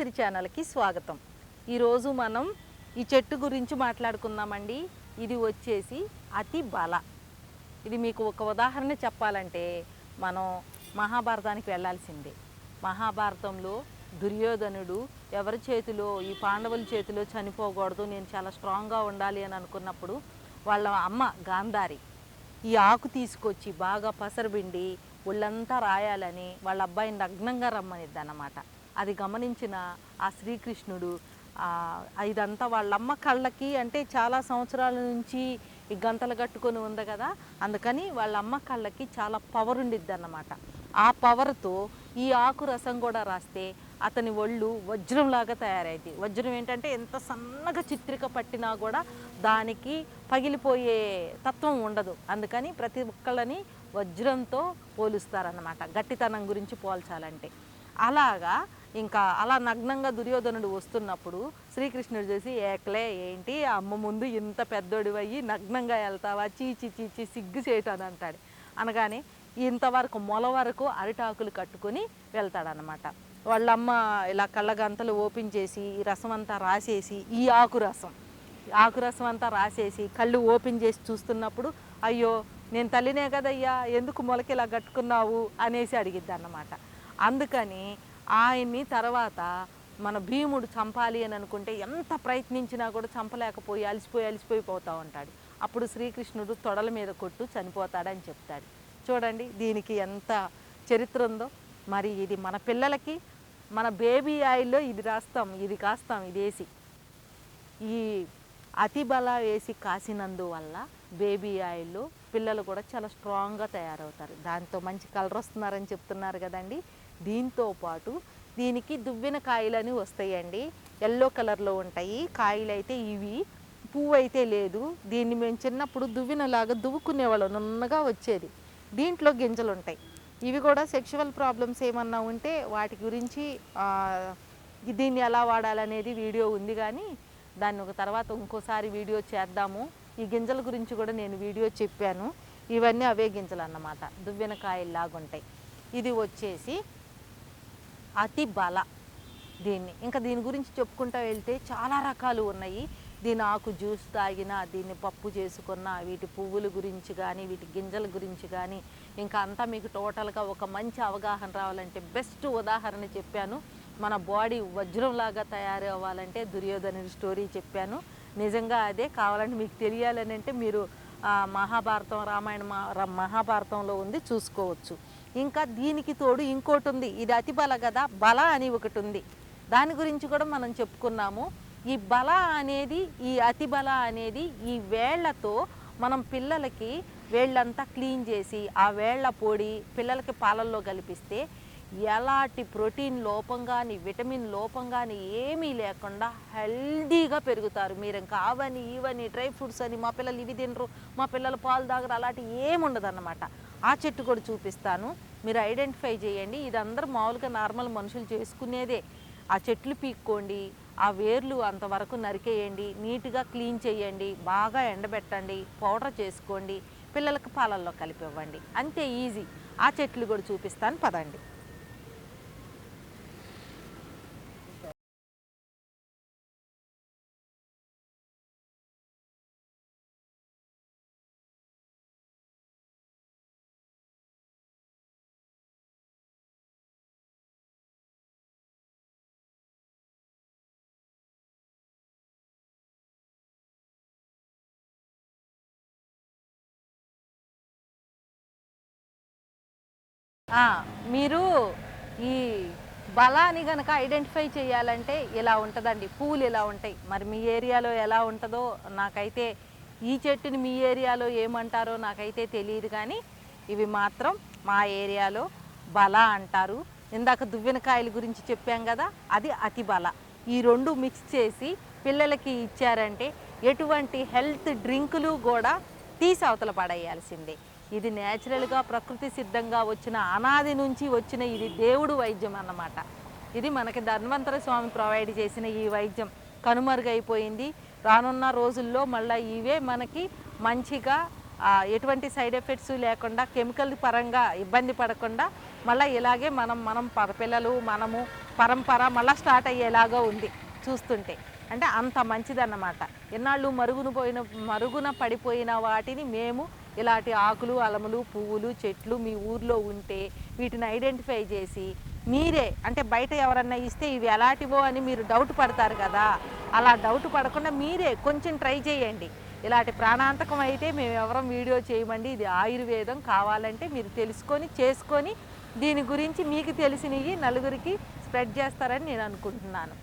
సిరి ఛానల్కి స్వాగతం. ఈరోజు మనం ఈ చెట్టు గురించి మాట్లాడుకుందామండి. ఇది వచ్చేసి అతి బల. ఇది మీకు ఒక ఉదాహరణ చెప్పాలంటే మనం మహాభారతానికి వెళ్ళాల్సిందే. మహాభారతంలో దుర్యోధనుడు ఎవరి చేతిలో, ఈ పాండవుల చేతిలో చనిపోకూడదు, నేను చాలా స్ట్రాంగ్గా ఉండాలి అని అనుకున్నప్పుడు వాళ్ళ అమ్మ గాంధారి ఈ ఆకు తీసుకొచ్చి బాగా పసరబిండి ఒళ్ళంతా రాయాలని వాళ్ళ అబ్బాయిని నగ్నంగా రమ్మనిద్ది అన్నమాట. అది గమనించిన ఆ శ్రీకృష్ణుడు ఇదంతా వాళ్ళమ్మ కళ్ళకి, అంటే చాలా సంవత్సరాల నుంచి ఈ గంతలు కట్టుకొని ఉంది కదా, అందుకని వాళ్ళ అమ్మ కళ్ళకి చాలా పవర్ ఉండిద్ది అన్నమాట. ఆ పవర్తో ఈ ఆకు రసం కూడా రాస్తే అతని ఒళ్ళు వజ్రంలాగా తయారైంది. వజ్రం ఏంటంటే ఎంత సన్నగా చిత్రిక పట్టినా కూడా దానికి పగిలిపోయే తత్వం ఉండదు. అందుకని ప్రతి ఒక్కళ్ళని వజ్రంతో పోలుస్తారన్నమాట, గట్టితనం గురించి పోల్చాలంటే. అలాగా ఇంకా అలా నగ్నంగా దుర్యోధనుడు వస్తున్నప్పుడు శ్రీకృష్ణుడు చేసి, ఏకలే ఏంటి అమ్మ ముందు ఇంత పెద్దోడివయ్యి నగ్నంగా వెళ్తావా, చీచి చీచి సిగ్గు చేయటాను అంటాడు. అనగానే ఇంతవరకు మొల వరకు అరిటాకులు కట్టుకొని వెళ్తాడనమాట. వాళ్ళమ్మ ఇలా కళ్ళగంతలు ఓపెన్ చేసి ఈ రసం అంతా రాసేసి, ఈ ఆకురసం అంతా రాసేసి కళ్ళు ఓపెన్ చేసి చూస్తున్నప్పుడు, అయ్యో నేను తల్లినే కదయ్యా, ఎందుకు మొలకి ఇలా కట్టుకున్నావు అనేసి అడిగిద్ది అన్నమాట. అందుకని ఆయన్ని తర్వాత మన భీముడు చంపాలి అని అనుకుంటే ఎంత ప్రయత్నించినా కూడా చంపలేకపోయి అలసిపోయి పోతూ ఉంటాడు. అప్పుడు శ్రీకృష్ణుడు తొడల మీద కొట్టు చనిపోతాడని చెప్తాడు. చూడండి దీనికి ఎంత చరిత్ర ఉందో. మరి ఇది మన పిల్లలకి మన బేబీ ఆయిల్లో ఇది రాస్తాం, ఇది కాస్తాం, ఇది వేసి ఈ అతి బల వేసి కాసినందువల్ల బేబీ ఆయిల్లో పిల్లలు కూడా చాలా స్ట్రాంగ్గా తయారవుతారు. దాంతో మంచి కలర్ వస్తున్నారని చెప్తున్నారు కదండి. దీంతో పాటు దీనికి దువ్వెన కాయలని వస్తాయండి, ఎల్లో కలర్లో ఉంటాయి కాయలు. అయితే ఇవి పువ్వు అయితే లేదు. దీన్ని మేము చిన్నప్పుడు దువ్వెనలాగా దువ్వుకునేవాళ్ళం, నున్నగా వచ్చేది. దీంట్లో గింజలు ఉంటాయి. ఇవి కూడా సెక్షువల్ ప్రాబ్లమ్స్ ఏమన్నా ఉంటే వాటి గురించి దీన్ని ఎలా వాడాలనేది వీడియో ఉంది, కానీ దాన్ని ఒక తర్వాత ఇంకోసారి వీడియో చేద్దాము. ఈ గింజల గురించి కూడా నేను వీడియో చెప్పాను. ఇవన్నీ అవే గింజలు అన్నమాట, దువ్వెనకాయల్లాగా ఉంటాయి. ఇది వచ్చేసి అతి బల. దీని గురించి చెప్పుకుంటూ వెళ్తే చాలా రకాలు ఉన్నాయి. దీని ఆకు జ్యూస్ తాగినా, దీన్ని పప్పు చేసుకున్నా, వీటి పువ్వుల గురించి కానీ వీటి గింజల గురించి కానీ ఇంకా అంతా మీకు టోటల్గా ఒక మంచి అవగాహన రావాలంటే బెస్ట్ ఉదాహరణ చెప్పాను. మన బాడీ వజ్రంలాగా తయారు అవ్వాలంటే దుర్యోధనుడి స్టోరీ చెప్పాను. నిజంగా అదే. కావాలంటే మీకు తెలియాలని అంటే మీరు మహాభారతం, మహాభారతంలో ఉంది, చూసుకోవచ్చు. ఇంకా దీనికి తోడు ఇంకోటి ఉంది. ఇది అతి బల కదా, బల అని ఒకటి ఉంది. దాని గురించి కూడా మనం చెప్పుకున్నాము. ఈ బల అనేది, ఈ అతి బల అనేది ఈ వేళ్లతో మనం పిల్లలకి వేళ్ళంతా క్లీన్ చేసి ఆ వేళ్ల పొడి పిల్లలకి పాలల్లో కలిపిస్తే ఎలాంటి ప్రోటీన్ లోపం కానీ విటమిన్ లోపం కానీ ఏమీ లేకుండా హెల్దీగా పెరుగుతారు. మీరు ఇంకా అవని ఇవని డ్రై ఫ్రూట్స్ అని మా పిల్లలు ఇవి తినరు, మా పిల్లలు పాలు తాగరు, అలాంటి ఏముండదు అన్నమాట. ఆ చెట్టు కూడా చూపిస్తాను, మీరు ఐడెంటిఫై చేయండి. ఇది అందరూ మామూలుగా నార్మల్ మనుషులు చేసుకునేదే. ఆ చెట్లు పీక్కోండి, ఆ వేర్లు అంతవరకు నరికేయండి, నీట్గా క్లీన్ చేయండి, బాగా ఎండబెట్టండి, పౌడర్ చేసుకోండి, పిల్లలకు పాలల్లో కలిపి ఇవ్వండి. అంతే ఈజీ. ఆ చెట్లు కూడా చూపిస్తాను, పదండి. మీరు ఈ బలాన్ని కనుక ఐడెంటిఫై చేయాలంటే ఇలా ఉంటుందండి. పువ్వులు ఇలా ఉంటాయి. మరి మీ ఏరియాలో ఎలా ఉంటుందో నాకైతే, ఈ చెట్టుని మీ ఏరియాలో ఏమంటారో నాకైతే తెలియదు, కానీ ఇవి మాత్రం మా ఏరియాలో బల అంటారు. ఇందాక దువ్వెనకాయల గురించి చెప్పాం కదా, అది అతి బల. ఈ రెండు మిక్స్ చేసి పిల్లలకి ఇచ్చారంటే ఎటువంటి హెల్త్ డ్రింకులు కూడా తీసి అవతల పడేయాల్సిందే. ఇది న్యాచురల్గా ప్రకృతి సిద్ధంగా వచ్చిన, అనాది నుంచి వచ్చిన ఇది దేవుడు వైద్యం అన్నమాట. ఇది మనకి ధన్వంతరి స్వామి ప్రొవైడ్ చేసిన ఈ వైద్యం కనుమరుగైపోయింది. రానున్న రోజుల్లో మళ్ళీ ఇవే మనకి మంచిగా ఎటువంటి సైడ్ ఎఫెక్ట్స్ లేకుండా, కెమికల్ పరంగా ఇబ్బంది పడకుండా మళ్ళీ ఇలాగే మనం పిల్లలు మనము పరంపర మళ్ళీ స్టార్ట్ అయ్యేలాగా ఉంది చూస్తుంటే. అంటే అంత మంచిదన్నమాట. ఎన్నాళ్ళు మరుగున పడిపోయిన వాటిని మేము ఇలాంటి ఆకులు, అలములు, పువ్వులు, చెట్లు మీ ఊర్లో ఉంటే వీటిని ఐడెంటిఫై చేసి మీరే, అంటే బయట ఎవరన్నా ఇస్తే ఇవి ఎలాంటివో అని మీరు డౌట్ పడతారు కదా, అలా డౌట్ పడకుండా మీరే కొంచెం ట్రై చేయండి. ఇలాంటి ప్రాణాంతకం అయితే మేము ఎవరం వీడియో చేయమండి, ఇది ఆయుర్వేదం, కావాలంటే మీరు తెలుసుకొని చేసుకొని దీని గురించి మీకు తెలిసినవి నలుగురికి స్ప్రెడ్ చేస్తారని నేను అనుకుంటున్నాను.